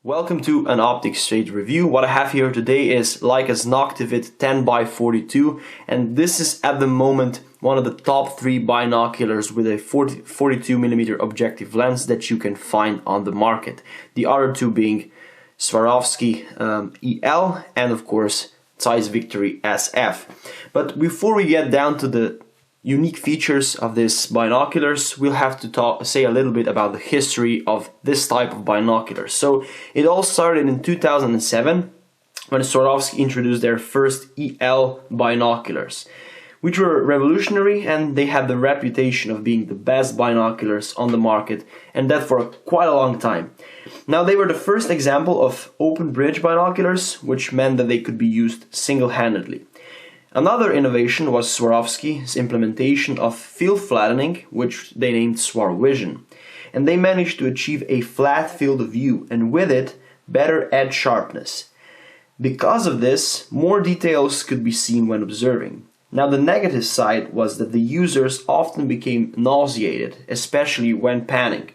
Welcome to an optics trade review. What I have here today is Leica's Noctivid 10x42, and this is at the moment one of the top 3 binoculars with a 42mm objective lens that you can find on the market. The other two being Swarovski EL and of course Zeiss Victory SF. But before we get down to the unique features of these binoculars, we'll have to say a little bit about the history of this type of binoculars. So it all started in 2007 when Swarovski introduced their first EL binoculars, which were revolutionary, and they had the reputation of being the best binoculars on the market, and that for quite a long time. Now, they were the first example of open bridge binoculars, which meant that they could be used single-handedly. Another innovation was Swarovski's implementation of field flattening, which they named SwarVision. And they managed to achieve a flat field of view, and with it, better edge sharpness. Because of this, more details could be seen when observing. Now, the negative side was that the users often became nauseated, especially when panning.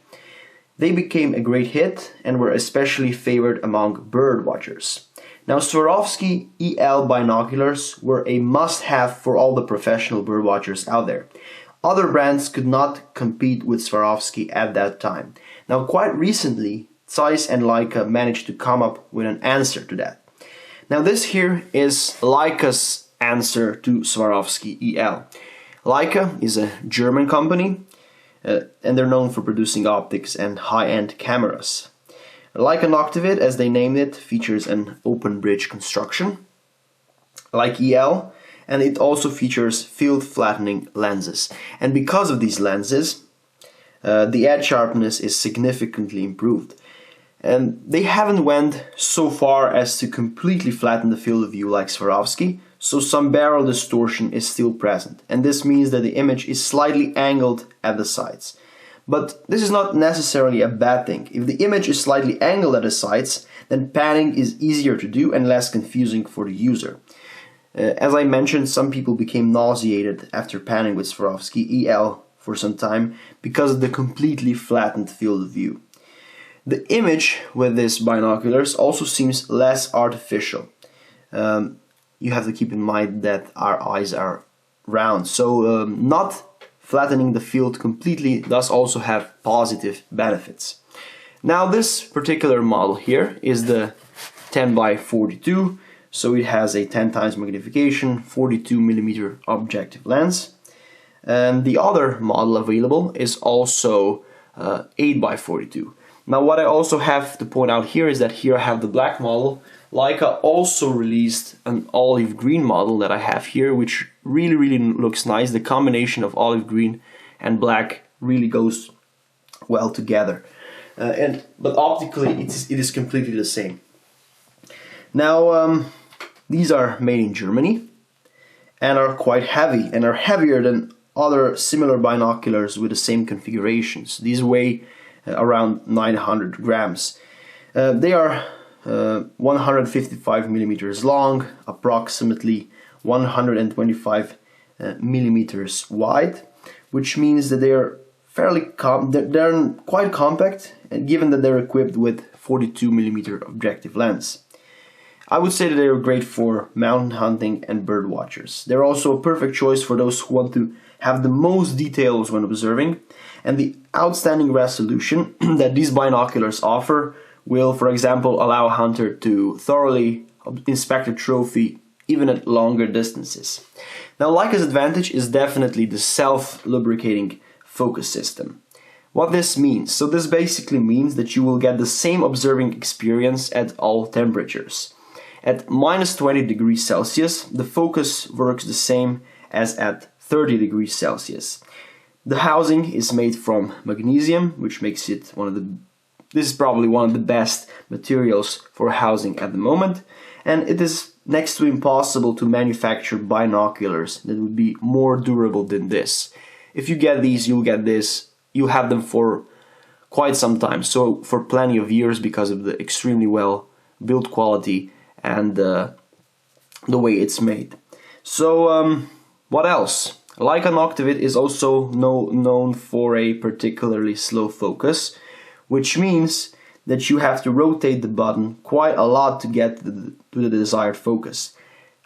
They became a great hit and were especially favored among bird watchers. Now, Swarovski EL binoculars were a must-have for all the professional birdwatchers out there. Other brands could not compete with Swarovski at that time. Now, quite recently, Zeiss and Leica managed to come up with an answer to that. Now, this here is Leica's answer to Swarovski EL. Leica is a German company, and they're known for producing optics and high-end cameras. Leica Noctivid, as they named it, features an open bridge construction, like EL, and it also features field flattening lenses. And because of these lenses, the edge sharpness is significantly improved. And they haven't went so far as to completely flatten the field of view like Swarovski, so some barrel distortion is still present. And this means that the image is slightly angled at the sides. But this is not necessarily a bad thing. If the image is slightly angled at the sides, then panning is easier to do and less confusing for the user. As I mentioned, some people became nauseated after panning with Swarovski EL for some time because of the completely flattened field of view. The image with these binoculars also seems less artificial. You have to keep in mind that our eyes are round, so not flattening the field completely does also have positive benefits. Now, this particular model here is the 10x42, so it has a 10 times magnification, 42mm objective lens. And the other model available is also 8x42. Now, what I also have to point out here is that here I have the black model. Leica also released an olive green model that I have here, which really looks nice. The combination of olive green and black really goes well together. But optically, it is completely the same. Now, these are made in Germany and are quite heavy, and are heavier than other similar binoculars with the same configurations. These weigh around 900 grams. They are 155 millimeters long, approximately 125 millimeters wide, which means that they are they're quite compact, and given that they're equipped with 42mm objective lens. I would say that they are great for mountain hunting and bird watchers. They're also a perfect choice for those who want to have the most details when observing, and the outstanding resolution that these binoculars offer will, for example, allow a hunter to thoroughly inspect a trophy even at longer distances. Now, Leica's advantage is definitely the self-lubricating focus system. What this means? So this basically means that you will get the same observing experience at all temperatures. At minus 20 degrees Celsius, the focus works the same as at 30 degrees Celsius. The housing is made from magnesium, which makes it this is probably one of the best materials for housing at the moment, and it is next to impossible to manufacture binoculars that would be more durable than this. If you get these, you'll get this. You'll have them for quite some time, so for plenty of years, because of the extremely well built quality and the way it's made. So what else? Leica Noctivid is also known for a particularly slow focus, which means that you have to rotate the button quite a lot to get to the desired focus.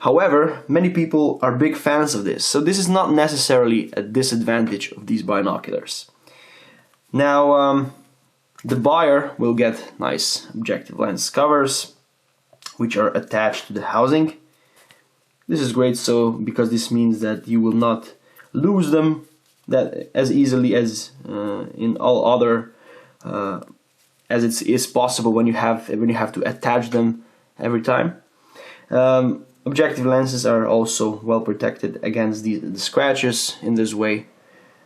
However, many people are big fans of this, so this is not necessarily a disadvantage of these binoculars. Now, the buyer will get nice objective lens covers, which are attached to the housing. This is great, because this means that you will not lose them that as easily as in all other, as it is possible when you have to attach them every time. Objective lenses are also well protected against the scratches in this way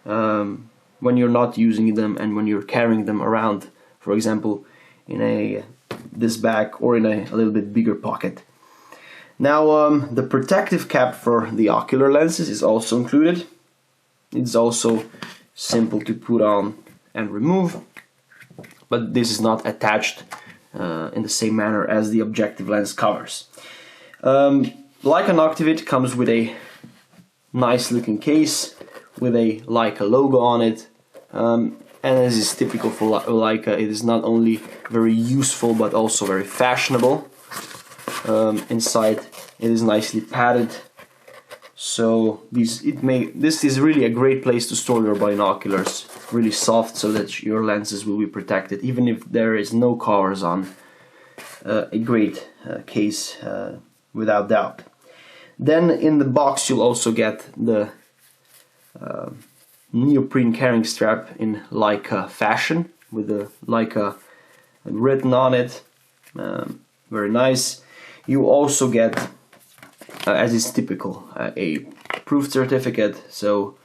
when you're not using them and when you're carrying them around, for example, in this bag or in a little bit bigger pocket. Now, the protective cap for the ocular lenses is also included. It's also simple to put on and remove, but this is not attached in the same manner as the objective lens covers. Leica Noctivid comes with a nice looking case with a Leica logo on it, and as is typical for Leica, it is not only very useful but also very fashionable. Inside it is nicely padded, so this is really a great place to store your binoculars, really soft, so that your lenses will be protected even if there is no covers on. A great case without doubt. Then in the box you'll also get the neoprene carrying strap in Leica fashion with the Leica written on it. Very nice. You also get, as is typical, a proof certificate, so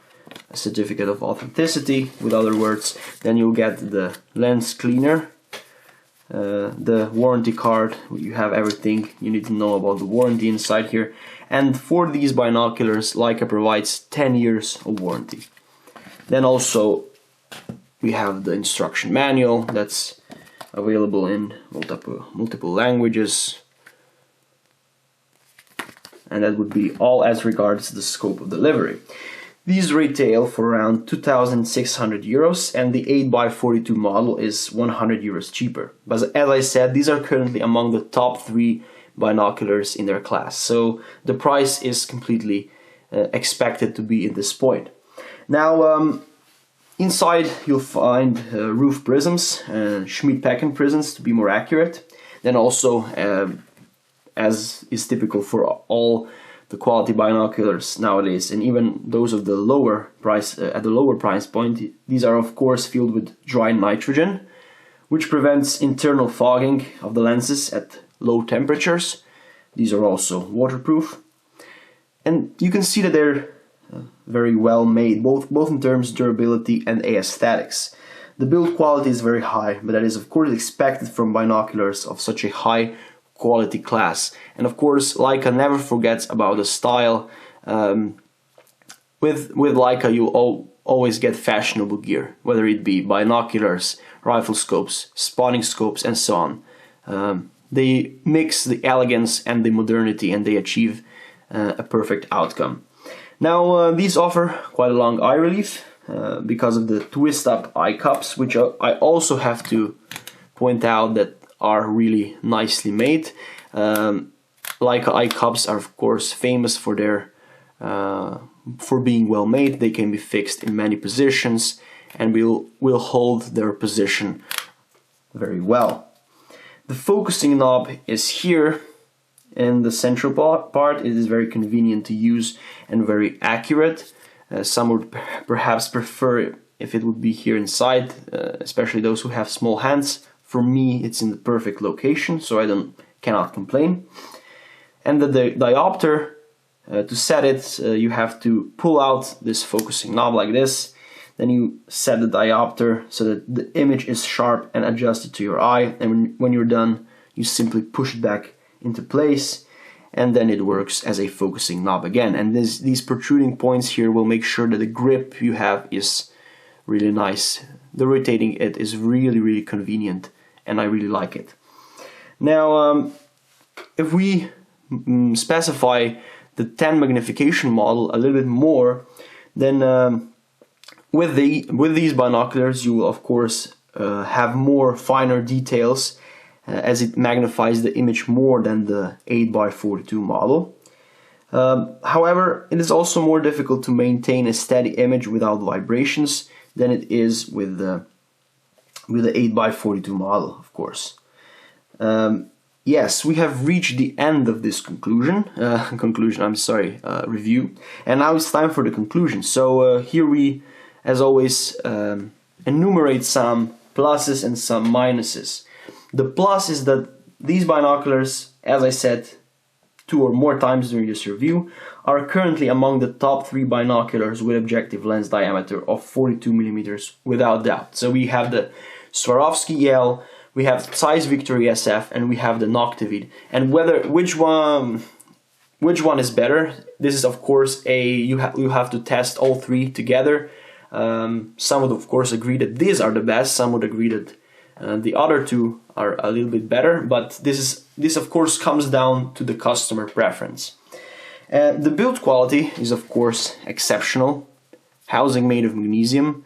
a certificate of authenticity, with other words. Then you'll get the lens cleaner, the warranty card. You have everything you need to know about the warranty inside here. And for these binoculars, Leica provides 10 years of warranty. Then also we have the instruction manual that's available in multiple languages. And that would be all as regards the scope of delivery. These retail for around 2,600 euros, and the 8x42 model is 100 euros cheaper. But as I said, these are currently among the top 3 binoculars in their class, so the price is completely expected to be at this point. Now, inside you'll find roof prisms, Schmidt-Pecken prisms to be more accurate. Then also, as is typical for all the quality binoculars nowadays, and even those of the lower price at the lower price point, these are of course filled with dry nitrogen, which prevents internal fogging of the lenses at low temperatures. These are also waterproof, and you can see that they're very well made, both in terms of durability and aesthetics. The build quality is very high, but that is of course expected from binoculars of such a high quality class. And of course, Leica never forgets about the style. With Leica, you always get fashionable gear, whether it be binoculars, rifle scopes, spotting scopes, and so on. They mix the elegance and the modernity, and they achieve a perfect outcome. Now, these offer quite a long eye relief because of the twist-up eye cups, which I also have to point out that are really nicely made. Leica eye cups are of course famous for their for being well made. They can be fixed in many positions and will hold their position very well. The focusing knob is here in the central part. It is very convenient to use and very accurate. Some would perhaps prefer if it would be here inside, especially those who have small hands. For me, it's in the perfect location, so I cannot complain. And the diopter, to set it, you have to pull out this focusing knob like this. Then you set the diopter so that the image is sharp and adjusted to your eye. And when you're done, you simply push it back into place, and then it works as a focusing knob again. And these protruding points here will make sure that the grip you have is really nice. The rotating it is really convenient, and I really like it. Now, if we specify the 10 magnification model a little bit more, then with these binoculars you will of course have more finer details as it magnifies the image more than the 8x42 model. However, it is also more difficult to maintain a steady image without vibrations than it is with the 8x42 model, of course. Yes, we have reached the end of this review, and now it's time for the conclusion. So here we, as always, enumerate some pluses and some minuses. The plus is that these binoculars, as I said 2 or more times during this review, are currently among the top 3 binoculars with objective lens diameter of 42 mm without doubt. So we have the Swarovski EL, we have Zeiss Victory SF, and we have the Noctivid. And which one is better? This is of course you have to test all 3 together. Some would of course agree that these are the best. Some would agree that the other 2 are a little bit better. But this of course comes down to the customer preference. The build quality is of course exceptional. Housing made of magnesium,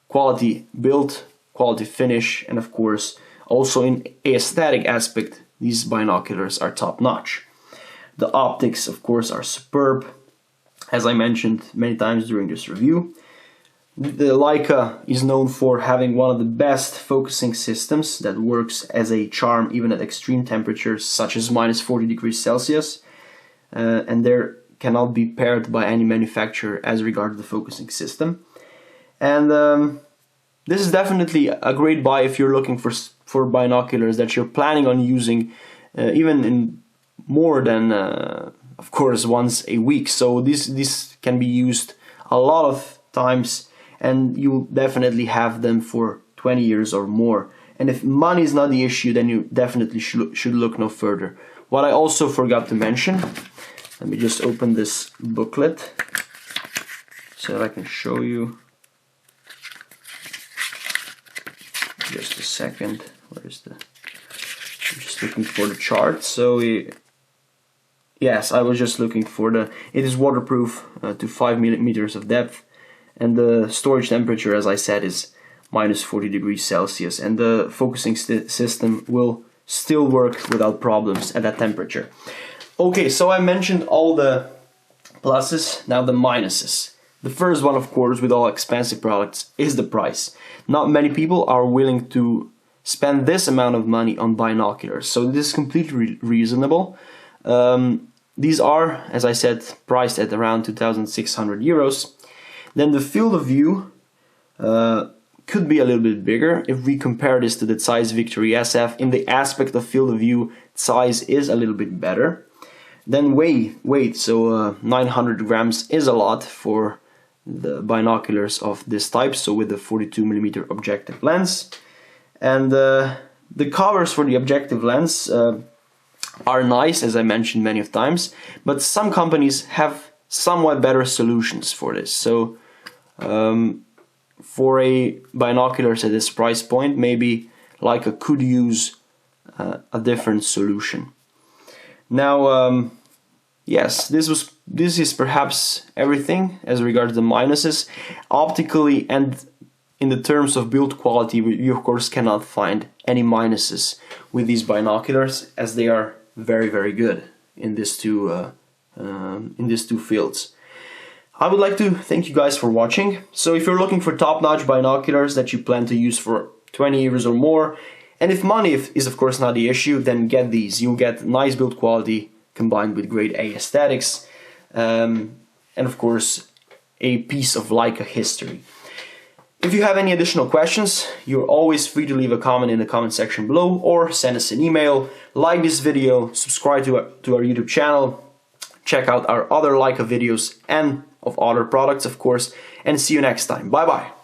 quality build, quality finish, and of course also in aesthetic aspect, these binoculars are top-notch. The optics, of course, are superb, as I mentioned many times during this review. The Leica is known for having one of the best focusing systems that works as a charm even at extreme temperatures such as -40°C, and there cannot be paired by any manufacturer as regards the focusing system. And this is definitely a great buy if you're looking for binoculars that you're planning on using even in more than of course once a week. So this can be used a lot of times, and you'll definitely have them for 20 years or more. And if money is not the issue, then you definitely should look no further. What I also forgot to mention, let me just open this booklet so that I can show you. Just a second. Where is the? I'm just looking for the chart. So yes, I was just looking for the. It is waterproof to 5 millimeters of depth, and the storage temperature, as I said, is -40°C, and the focusing system will still work without problems at that temperature. Okay, so I mentioned all the pluses. Now the minuses. The first one, of course, with all expensive products is the price. Not many people are willing to spend this amount of money on binoculars, so this is completely reasonable. These are, as I said, priced at around 2,600 euros. Then the field of view could be a little bit bigger. If we compare this to the Zeiss Victory SF, in the aspect of field of view, Zeiss is a little bit better. Then weight, so 900 grams is a lot for the binoculars of this type, so with the 42mm objective lens. And the covers for the objective lens are nice, as I mentioned many of times, but some companies have somewhat better solutions for this. So for a binoculars at this price point, maybe Leica could use a different solution. Now yes, this is perhaps everything as regards the minuses. Optically and in the terms of build quality, you of course cannot find any minuses with these binoculars, as they are very, very good in these two fields. I would like to thank you guys for watching. So if you're looking for top-notch binoculars that you plan to use for 20 years or more, and if money is of course not the issue, then get these. You'll get nice build quality combined with great aesthetics, and of course a piece of Leica history. If you have any additional questions, you're always free to leave a comment in the comment section below, or send us an email. Like this video, subscribe to our YouTube channel, check out our other Leica videos and of other products of course, and see you next time. Bye bye.